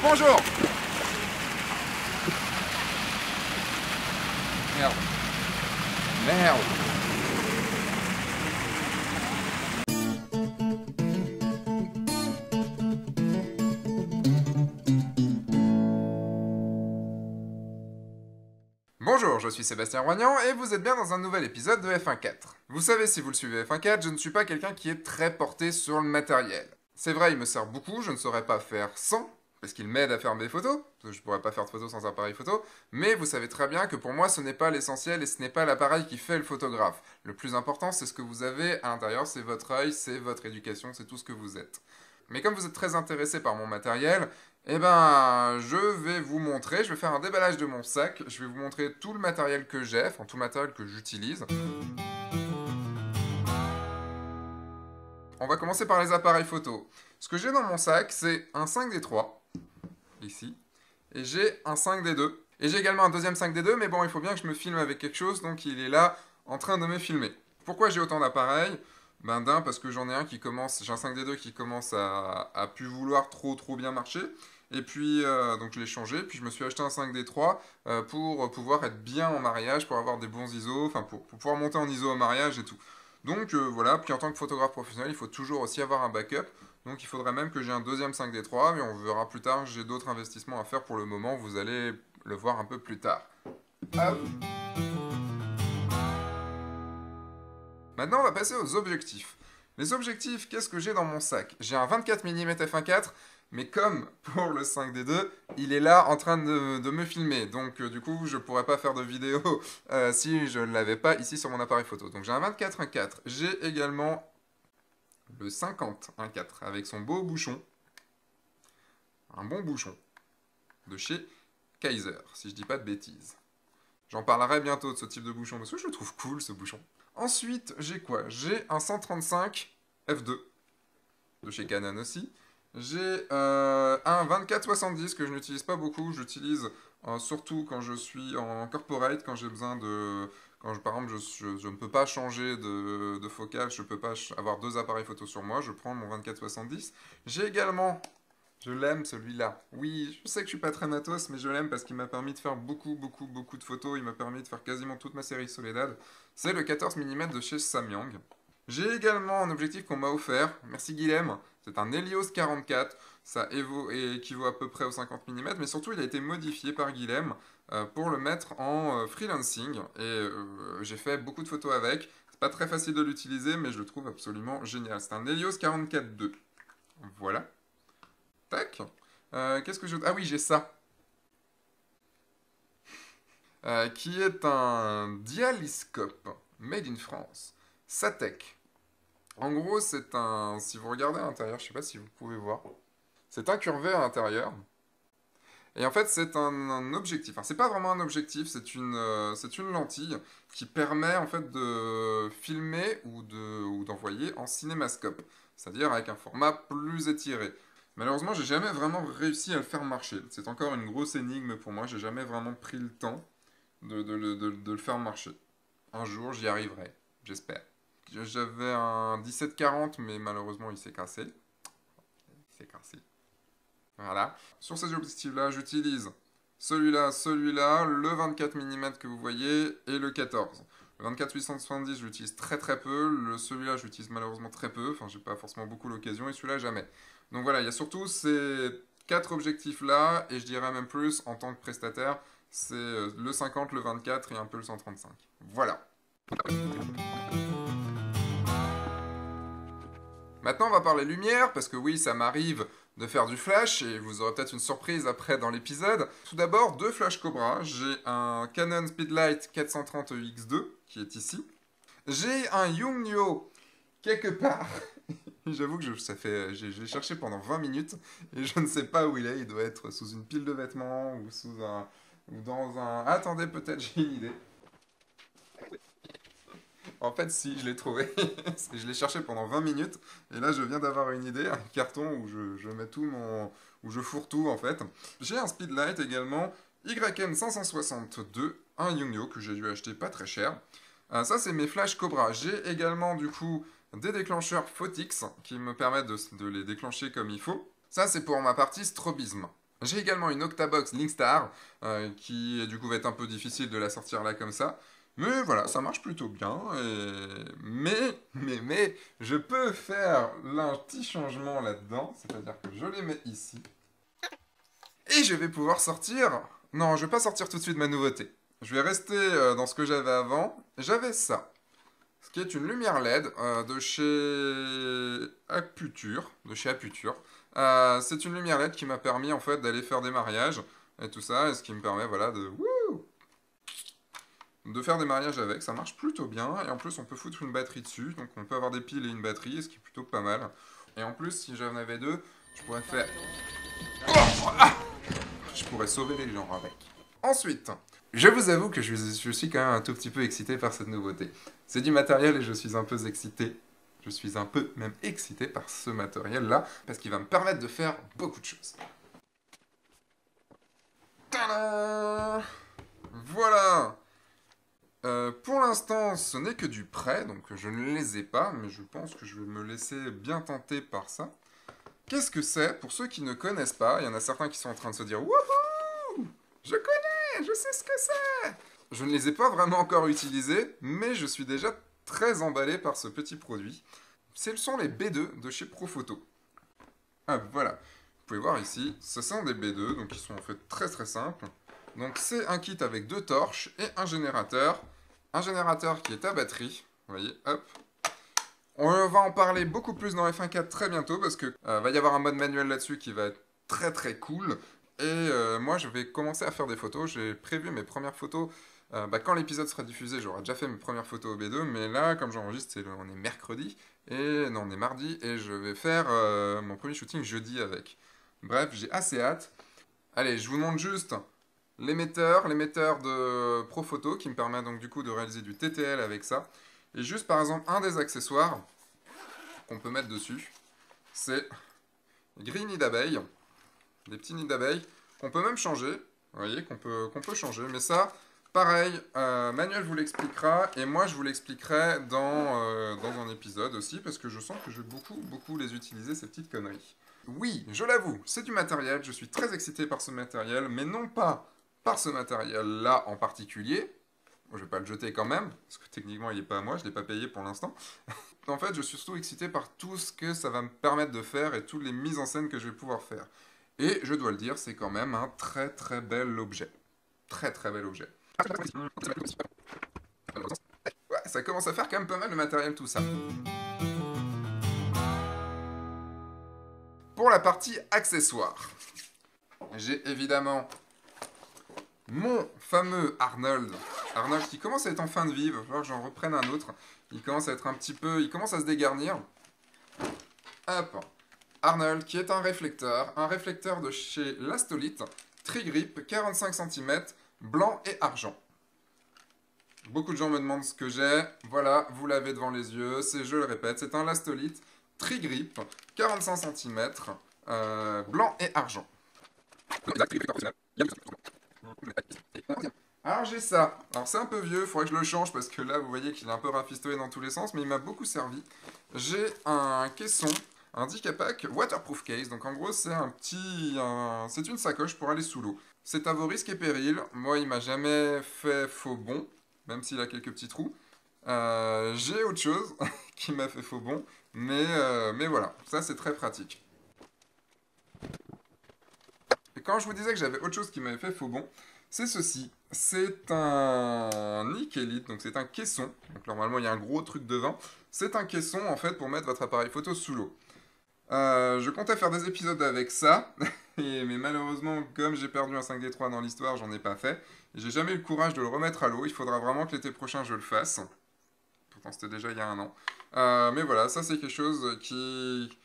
Bonjour. Merde. Merde. Bonjour, je suis Sébastien Roignan et vous êtes bien dans un nouvel épisode de F1.4. Vous savez, si vous le suivez F1.4, je ne suis pas quelqu'un qui est très porté sur le matériel. C'est vrai, il me sert beaucoup, je ne saurais pas faire sans, parce qu'il m'aide à faire mes photos, parce que je ne pourrais pas faire de photos sans appareil photo, mais vous savez très bien que pour moi ce n'est pas l'essentiel et ce n'est pas l'appareil qui fait le photographe. Le plus important, c'est ce que vous avez à l'intérieur, c'est votre œil, c'est votre éducation, c'est tout ce que vous êtes. Mais comme vous êtes très intéressé par mon matériel, eh ben, je vais vous montrer, je vais faire un déballage de mon sac, je vais vous montrer tout le matériel que j'ai, enfin tout le matériel que j'utilise. On va commencer par les appareils photo. Ce que j'ai dans mon sac, c'est un 5D3, ici, et j'ai un 5D2. Et j'ai également un deuxième 5D2, mais bon, il faut bien que je me filme avec quelque chose, donc il est là, en train de me filmer. Pourquoi j'ai autant d'appareils ? Ben d'un, parce que j'en ai un qui commence, j'ai un 5D2 qui commence à plus vouloir trop bien marcher. Et puis, donc je l'ai changé, puis je me suis acheté un 5D3 pour pouvoir être bien en mariage, pour avoir des bons ISO, enfin pour pouvoir monter en ISO au mariage et tout. Donc voilà, puis en tant que photographe professionnel, il faut toujours aussi avoir un backup. Donc il faudrait même que j'ai un deuxième 5D3, mais on verra plus tard, j'ai d'autres investissements à faire pour le moment, vous allez le voir un peu plus tard. Hop. Maintenant, on va passer aux objectifs. Les objectifs, qu'est-ce que j'ai dans mon sac? J'ai un 24 mm f1.4, mais comme pour le 5D2, il est là en train de me filmer. Donc du coup, je ne pourrais pas faire de vidéo si je ne l'avais pas ici sur mon appareil photo. Donc j'ai un 24 1.4. J'ai également le 50 1.4 avec son beau bouchon. Un bon bouchon de chez Kaiser, si je dis pas de bêtises. J'en parlerai bientôt de ce type de bouchon, parce que je le trouve cool, ce bouchon. Ensuite, j'ai quoi? J'ai un 135 f2, de chez Canon aussi. J'ai un 24-70 que je n'utilise pas beaucoup, j'utilise surtout quand je suis en corporate, quand j'ai besoin de... par exemple, je ne peux pas changer de focale, je ne peux pas avoir deux appareils photo sur moi, je prends mon 24-70. J'ai également... Je l'aime celui-là. Oui, je sais que je suis pas très matos, mais je l'aime parce qu'il m'a permis de faire beaucoup de photos. Il m'a permis de faire quasiment toute ma série Soledad. C'est le 14 mm de chez Samyang. J'ai également un objectif qu'on m'a offert. Merci Guilhem. C'est un Helios 44. Ça équivaut à peu près au 50 mm, mais surtout il a été modifié par Guilhem pour le mettre en freelancing. Et j'ai fait beaucoup de photos avec. C'est pas très facile de l'utiliser, mais je le trouve absolument génial. C'est un Helios 44-2. Voilà. Tac. Qu'est-ce que je... Ah oui, j'ai ça. Qui est un dialyscope made in France. Satek. En gros, c'est un... Si vous regardez à l'intérieur, je sais pas si vous pouvez voir. C'est incurvé à l'intérieur. Et en fait, c'est un objectif. Enfin, c'est pas vraiment un objectif, c'est une lentille qui permet en fait de filmer ou d'envoyer en cinémascope. C'est-à-dire avec un format plus étiré. Malheureusement, j'ai jamais vraiment réussi à le faire marcher. C'est encore une grosse énigme pour moi. J'ai jamais vraiment pris le temps de le faire marcher. Un jour, j'y arriverai. J'espère. J'avais un 1740, mais malheureusement, il s'est cassé. Il s'est cassé. Voilà. Sur ces objectifs-là, j'utilise celui-là, le 24 mm que vous voyez, et le 14. Le 24-870, je l'utilise très peu. Celui-là, je l'utilise malheureusement très peu. Enfin, j'ai pas forcément beaucoup l'occasion, et celui-là, jamais. Donc voilà, il y a surtout ces 4 objectifs-là, et je dirais même plus, en tant que prestataire, c'est le 50, le 24 et un peu le 135. Voilà. Maintenant, on va parler lumière, parce que oui, ça m'arrive de faire du flash, et vous aurez peut-être une surprise après dans l'épisode. Tout d'abord, deux flash Cobra. J'ai un Canon Speedlight 430 EX2, qui est ici. J'ai un Yongnuo quelque part. J'avoue que j'ai cherché pendant 20 minutes et je ne sais pas où il est. Il doit être sous une pile de vêtements ou ou dans un... Attendez, peut-être j'ai une idée. En fait, si, je l'ai trouvé. Je l'ai cherché pendant 20 minutes et là, je viens d'avoir une idée, un carton où je mets tout où je fourre tout en fait. J'ai un Speedlight également, YN 562, un Yongnuo que j'ai dû acheter pas très cher. Ça, c'est mes flash Cobra. J'ai également du coup des déclencheurs Photix qui me permettent de les déclencher comme il faut. Ça, c'est pour ma partie strobisme. J'ai également une Octabox Linkstar, qui du coup va être un peu difficile de la sortir là comme ça. Mais voilà, ça marche plutôt bien. Mais, je peux faire là un petit changement là-dedans. C'est-à-dire que je les mets ici. Et je vais pouvoir sortir... Non, je vais pas sortir tout de suite ma nouveauté. Je vais rester dans ce que j'avais avant. J'avais ça. Ce qui est une lumière LED de chez Aputure. C'est une lumière LED qui m'a permis en fait d'aller faire des mariages et tout ça. Et ce qui me permet voilà de faire des mariages avec. Ça marche plutôt bien. Et en plus on peut foutre une batterie dessus. Donc on peut avoir des piles et une batterie. Ce qui est plutôt pas mal. Et en plus si j'en avais deux, je pourrais faire... Oh ah, je pourrais sauver les gens avec. Ensuite, je vous avoue que je suis quand même un tout petit peu excité par cette nouveauté. C'est du matériel et je suis un peu excité. Je suis un peu même excité par ce matériel-là, parce qu'il va me permettre de faire beaucoup de choses. Tadam! Voilà! Pour l'instant, ce n'est que du prêt, donc je ne les ai pas, mais je pense que je vais me laisser bien tenter par ça. Qu'est-ce que c'est? Pour ceux qui ne connaissent pas, il y en a certains qui sont en train de se dire « Wouhou! Je connais! Je sais ce que c'est! » Je ne les ai pas vraiment encore utilisés, mais je suis déjà très emballé par ce petit produit. Ce sont les B2 de chez Profoto. Ah, voilà. Vous pouvez voir ici, ce sont des B2, donc ils sont en fait très très simples. Donc c'est un kit avec 2 torches et un générateur. Un générateur qui est à batterie. Vous voyez, hop. On va en parler beaucoup plus dans F1.4 très bientôt parce que va y avoir un mode manuel là-dessus qui va être très très cool. Et moi je vais commencer à faire des photos. J'ai prévu mes premières photos. Quand l'épisode sera diffusé, j'aurai déjà fait mes premières photos au B2. Mais là, comme j'enregistre, on est mercredi. Et non, on est mardi. Et je vais faire mon premier shooting jeudi avec. Bref, j'ai assez hâte. Allez, je vous montre juste l'émetteur de Profoto qui me permet donc du coup de réaliser du TTL avec ça. Et juste par exemple, un des accessoires qu'on peut mettre dessus, c'est gris nid d'abeille, des petits nids d'abeilles qu'on peut même changer, vous voyez, qu'on peut changer, mais ça, pareil, Manuel vous l'expliquera, et moi je vous l'expliquerai dans un épisode aussi, parce que je sens que je vais beaucoup les utiliser, ces petites conneries. Oui, je l'avoue, c'est du matériel, je suis très excité par ce matériel, mais non pas par ce matériel-là en particulier. Je vais pas le jeter quand même, parce que techniquement il n'est pas à moi, je ne l'ai pas payé pour l'instant. En fait, je suis surtout excité par tout ce que ça va me permettre de faire et toutes les mises en scène que je vais pouvoir faire. Et je dois le dire, c'est quand même un très très bel objet. Très très bel objet. Ouais, ça commence à faire quand même pas mal de matériel tout ça. Pour la partie accessoires, j'ai évidemment mon fameux Arnold. Arnold qui commence à être en fin de vie, il va falloir que j'en reprenne un autre. Il commence à être un petit peu... Il commence à se dégarnir. Hop. Arnold qui est un réflecteur de chez Lastolite, Trigrip, 45 cm, blanc et argent. Beaucoup de gens me demandent ce que j'ai. Voilà, vous l'avez devant les yeux, je le répète, c'est un Lastolite, Trigrip, 45 cm, blanc et argent. Alors j'ai ça. Alors c'est un peu vieux, il faudrait que je le change parce que là vous voyez qu'il est un peu rafistolé dans tous les sens, mais il m'a beaucoup servi. J'ai un caisson, un Dicapac waterproof case, donc en gros c'est c'est une sacoche pour aller sous l'eau. C'est à vos risques et périls. Moi il m'a jamais fait faux bon, même s'il a quelques petits trous. J'ai autre chose qui m'a fait faux bon, mais voilà, ça c'est très pratique. Et quand je vous disais que j'avais autre chose qui m'avait fait faux bon, c'est ceci. C'est un Nikelite, donc c'est un caisson. Donc normalement il y a un gros truc devant. C'est un caisson en fait pour mettre votre appareil photo sous l'eau. Je comptais faire des épisodes avec ça, mais malheureusement comme j'ai perdu un 5D3 dans l'histoire, j'en ai pas fait. J'ai jamais eu le courage de le remettre à l'eau. Il faudra vraiment que l'été prochain je le fasse. Pourtant c'était déjà il y a un an. Mais voilà, ça c'est quelque chose qui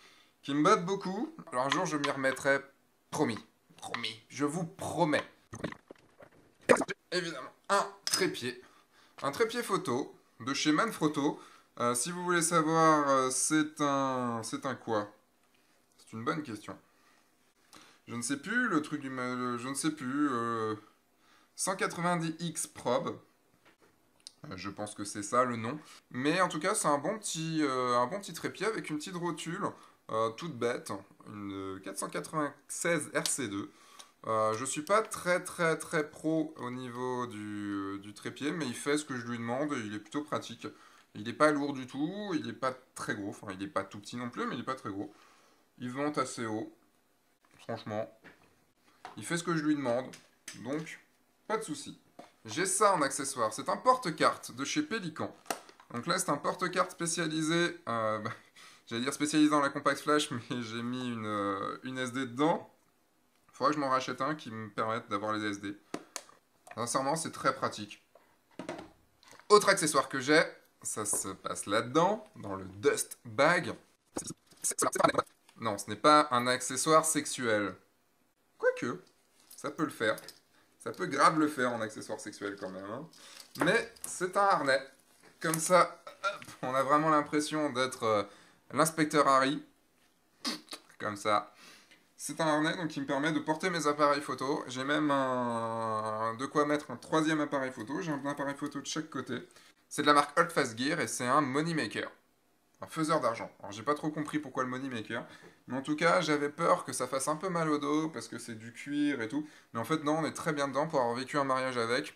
me botte beaucoup. Alors un jour je m'y remettrai, promis. Promis, je vous promets. Évidemment, un trépied. Un trépied photo de chez Manfrotto. Si vous voulez savoir, c'est un quoi? C'est une bonne question. Je ne sais plus, le truc du... je ne sais plus. 190X Probe. Je pense que c'est ça le nom. Mais en tout cas, c'est un bon petit trépied avec une petite rotule toute bête. Une 496 RC2. Je suis pas très pro au niveau du trépied, mais il fait ce que je lui demande et il est plutôt pratique. Il est pas lourd du tout, il est pas très gros, enfin il est pas tout petit non plus, mais il est pas très gros. Il monte assez haut, franchement. Il fait ce que je lui demande, donc pas de souci. J'ai ça en accessoire, c'est un porte-carte de chez Pélican. Donc là c'est un porte-carte spécialisé, j'allais dire spécialisé dans la compact flash, mais j'ai mis une SD dedans. Faudrait que je m'en rachète un qui me permette d'avoir les SD. Sincèrement, c'est très pratique. Autre accessoire que j'ai, ça se passe là-dedans, dans le dust bag. Non, ce n'est pas un accessoire sexuel. Quoique, ça peut le faire. Ça peut grave le faire en accessoire sexuel quand même. Hein. Mais c'est un harnais. Comme ça, hop, on a vraiment l'impression d'être l'inspecteur Harry. Comme ça. C'est un harnais donc, qui me permet de porter mes appareils photo. J'ai même de quoi mettre un troisième appareil photo. J'ai un appareil photo de chaque côté. C'est de la marque Holdfast Gear et c'est un money maker. Un faiseur d'argent. Alors j'ai pas trop compris pourquoi le money maker. Mais en tout cas, j'avais peur que ça fasse un peu mal au dos parce que c'est du cuir et tout. Mais en fait, non, on est très bien dedans pour avoir vécu un mariage avec.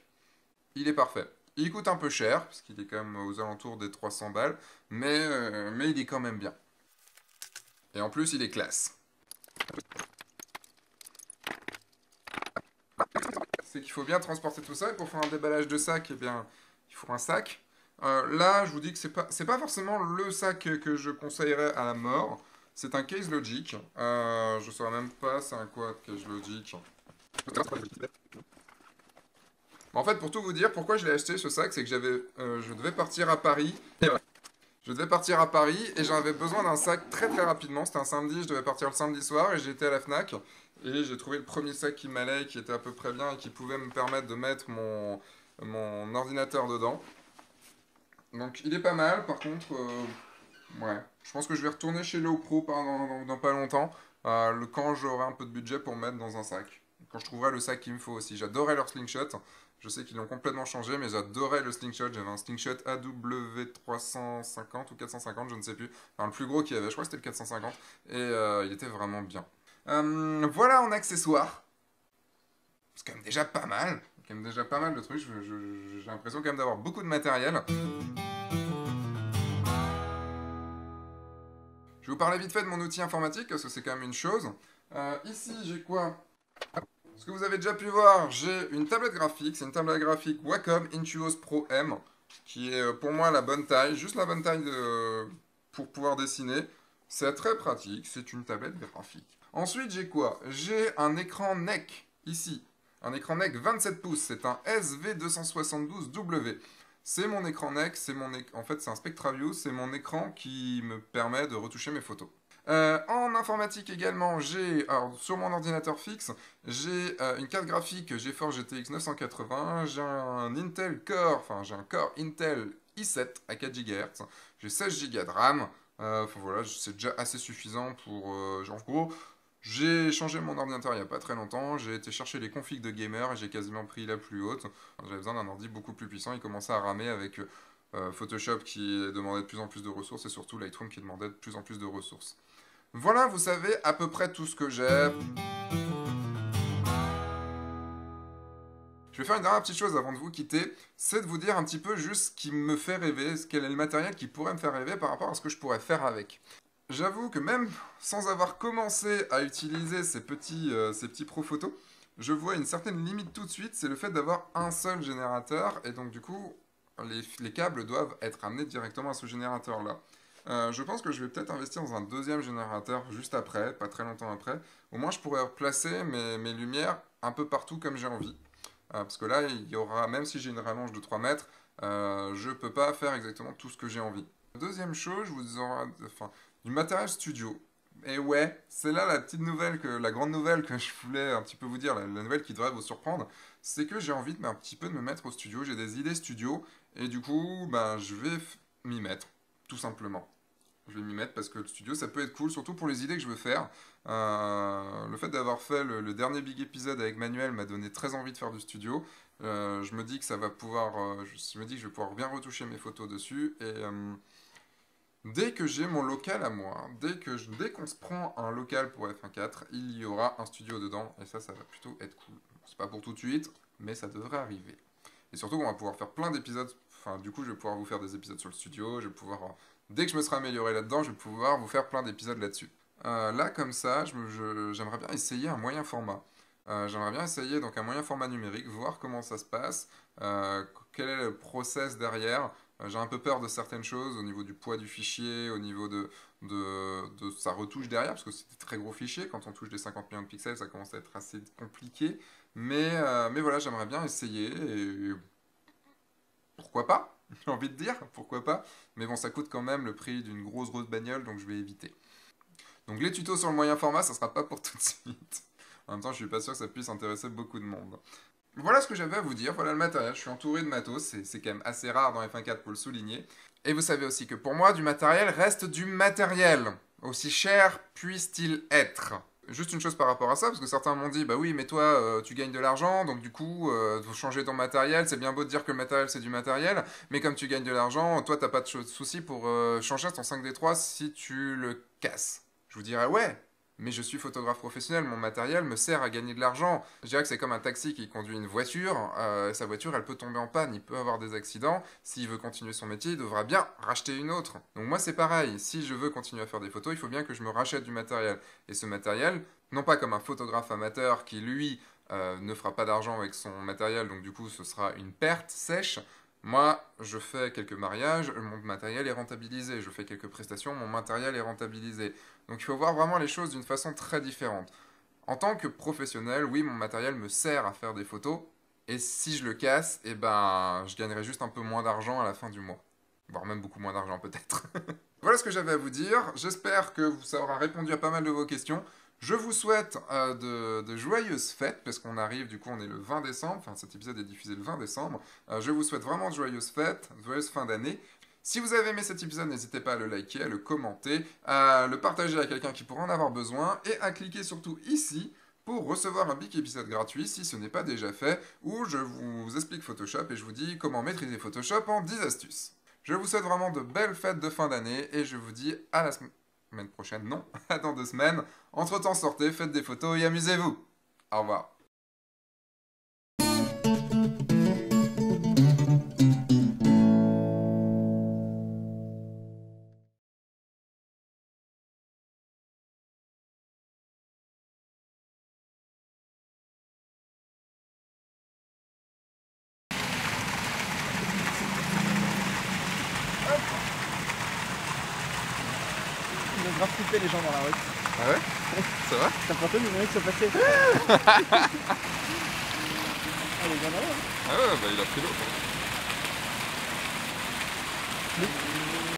Il est parfait. Il coûte un peu cher, parce qu'il est quand même aux alentours des 300 balles, mais il est quand même bien. Et en plus, il est classe. C'est qu'il faut bien transporter tout ça, et pour faire un déballage de sac, eh bien, il faut un sac. Là, je vous dis que c'est pas forcément le sac que je conseillerais à la mort. C'est un Case Logic. Je saurais même pas c'est un quoi, Case Logic. En fait, pour tout vous dire, pourquoi je l'ai acheté ce sac, c'est que je devais partir à Paris. Je devais partir à Paris et j'avais besoin d'un sac très rapidement. C'était un samedi, je devais partir le samedi soir et j'étais à la Fnac. Et j'ai trouvé le premier sac qui m'allait, qui était à peu près bien et qui pouvait me permettre de mettre mon ordinateur dedans. Donc il est pas mal, par contre, ouais. Je pense que je vais retourner chez Léo Pro dans pas longtemps, quand j'aurai un peu de budget pour me mettre dans un sac. Quand je trouverai le sac qu'il me faut aussi. J'adorais leur slingshot. Je sais qu'ils l'ont complètement changé, mais j'adorais le slingshot. J'avais un slingshot AW350 ou 450, je ne sais plus. Enfin, le plus gros qu'il y avait, je crois que c'était le 450. Et il était vraiment bien. Voilà en accessoires. C'est quand même déjà pas mal. C'est quand même déjà pas mal de trucs. J'ai l'impression quand même d'avoir beaucoup de matériel. Je vais vous parler vite fait de mon outil informatique, parce que c'est quand même une chose. Ici, j'ai quoi? Ce que vous avez déjà pu voir, j'ai une tablette graphique. C'est une tablette graphique Wacom Intuos Pro M, qui est pour moi la bonne taille, juste la bonne taille pour pouvoir dessiner. C'est très pratique, c'est une tablette graphique. Ensuite, j'ai quoi? J'ai un écran NEC, ici. Un écran NEC 27 pouces, c'est un SV272W. C'est mon écran NEC, en fait c'est un SpectraView, c'est mon écran qui me permet de retoucher mes photos. En informatique également, sur mon ordinateur fixe, j'ai une carte graphique GeForce GTX 980, j'ai un Intel Core, enfin j'ai un Core Intel i7 à 4 GHz, j'ai 16 Go de RAM, enfin voilà, c'est déjà assez suffisant pour... en gros, j'ai changé mon ordinateur il n'y a pas très longtemps, j'ai été chercher les configs de gamer et j'ai quasiment pris la plus haute. J'avais besoin d'un ordi beaucoup plus puissant, il commençait à ramer avec Photoshop qui demandait de plus en plus de ressources et surtout Lightroom qui demandait de plus en plus de ressources. Voilà, vous savez à peu près tout ce que j'ai. Je vais faire une dernière petite chose avant de vous quitter, c'est de vous dire un petit peu juste ce qui me fait rêver, quel est le matériel qui pourrait me faire rêver par rapport à ce que je pourrais faire avec. J'avoue que même sans avoir commencé à utiliser ces petits pro photos, je vois une certaine limite tout de suite, c'est le fait d'avoir un seul générateur, et donc du coup, les câbles doivent être amenés directement à ce générateur-là. Je pense que je vais peut-être investir dans un deuxième générateur juste après, pas très longtemps après. Au moins, je pourrais placer mes lumières un peu partout comme j'ai envie. Parce que là, il y aura, même si j'ai une rallonge de 3 mètres, je peux pas faire exactement tout ce que j'ai envie. Deuxième chose, je vous aurai, enfin, du matériel studio. Et ouais, c'est là la petite nouvelle, la grande nouvelle que je voulais un petit peu vous dire, la nouvelle qui devrait vous surprendre, c'est que j'ai envie un petit peu de me mettre au studio, j'ai des idées studio, et du coup, ben, je vais m'y mettre, tout simplement. Je vais m'y mettre parce que le studio, ça peut être cool, surtout pour les idées que je veux faire. Le fait d'avoir fait le dernier big épisode avec Manuel m'a donné très envie de faire du studio. Je me dis que ça va pouvoir, je me dis que je vais pouvoir bien retoucher mes photos dessus Dès que j'ai mon local à moi, dès qu'on se prend un local pour F1.4, il y aura un studio dedans, et ça va plutôt être cool. C'est pas pour tout de suite, mais ça devrait arriver. Et surtout, on va pouvoir faire plein d'épisodes, enfin du coup, je vais pouvoir vous faire des épisodes sur le studio, je vais pouvoir, dès que je me serai amélioré là-dedans, je vais pouvoir vous faire plein d'épisodes là-dessus. Là, comme ça, j'aimerais bien essayer un moyen format. J'aimerais bien essayer donc un moyen format numérique, voir comment ça se passe, quel est le process derrière. J'ai un peu peur de certaines choses au niveau du poids du fichier, au niveau de sa retouche derrière, parce que c'est des très gros fichiers. Quand on touche des 50 millions de pixels, ça commence à être assez compliqué. Mais voilà, j'aimerais bien essayer, et pourquoi pas? J'ai envie de dire, pourquoi pas? Mais bon, ça coûte quand même le prix d'une grosse bagnole, donc je vais éviter. Donc les tutos sur le moyen format, ça sera pas pour tout de suite. En même temps, je suis pas sûr que ça puisse intéresser beaucoup de monde. Voilà ce que j'avais à vous dire, voilà le matériel, je suis entouré de matos, c'est quand même assez rare dans F1.4 pour le souligner. Et vous savez aussi que pour moi, du matériel reste du matériel, aussi cher puisse-t-il être. Juste une chose par rapport à ça, parce que certains m'ont dit, bah oui, mais toi, tu gagnes de l'argent, donc du coup, faut changer ton matériel, c'est bien beau de dire que le matériel c'est du matériel, mais comme tu gagnes de l'argent, toi, t'as pas de souci pour changer ton 5D3 si tu le casses. Je vous dirais, ouais, mais je suis photographe professionnel, mon matériel me sert à gagner de l'argent. Je dirais que c'est comme un taxi qui conduit une voiture, sa voiture elle peut tomber en panne, il peut avoir des accidents, s'il veut continuer son métier, il devra bien racheter une autre. Donc moi c'est pareil, si je veux continuer à faire des photos, il faut bien que je me rachète du matériel. Et ce matériel, non pas comme un photographe amateur qui lui ne fera pas d'argent avec son matériel, donc du coup ce sera une perte sèche. Moi, je fais quelques mariages, mon matériel est rentabilisé. Je fais quelques prestations, mon matériel est rentabilisé. Donc il faut voir vraiment les choses d'une façon très différente. En tant que professionnel, oui, mon matériel me sert à faire des photos. Et si je le casse, eh ben, je gagnerai juste un peu moins d'argent à la fin du mois. Voire même beaucoup moins d'argent peut-être. Voilà ce que j'avais à vous dire. J'espère que ça aura répondu à pas mal de vos questions. Je vous souhaite de joyeuses fêtes, parce qu'on arrive, du coup, on est le 20 décembre, enfin cet épisode est diffusé le 20 décembre. Je vous souhaite vraiment de joyeuses fêtes, de joyeuses fin d'année. Si vous avez aimé cet épisode, n'hésitez pas à le liker, à le commenter, à le partager à quelqu'un qui pourrait en avoir besoin, et à cliquer surtout ici pour recevoir un big épisode gratuit, si ce n'est pas déjà fait, où je vous explique Photoshop et je vous dis comment maîtriser Photoshop en 10 astuces. Je vous souhaite vraiment de belles fêtes de fin d'année, et je vous dis à la semaine prochaine, non, à dans 2 semaines. Entre-temps, sortez, faites des photos et amusez-vous. Au revoir. Ils ont grave flippé les gens dans la rue. Ah ouais? Ça va? T'as photo, mais ils sont passés. Ah, les gars là-haut. Ah ouais, bah il a pris l'autre. Oui.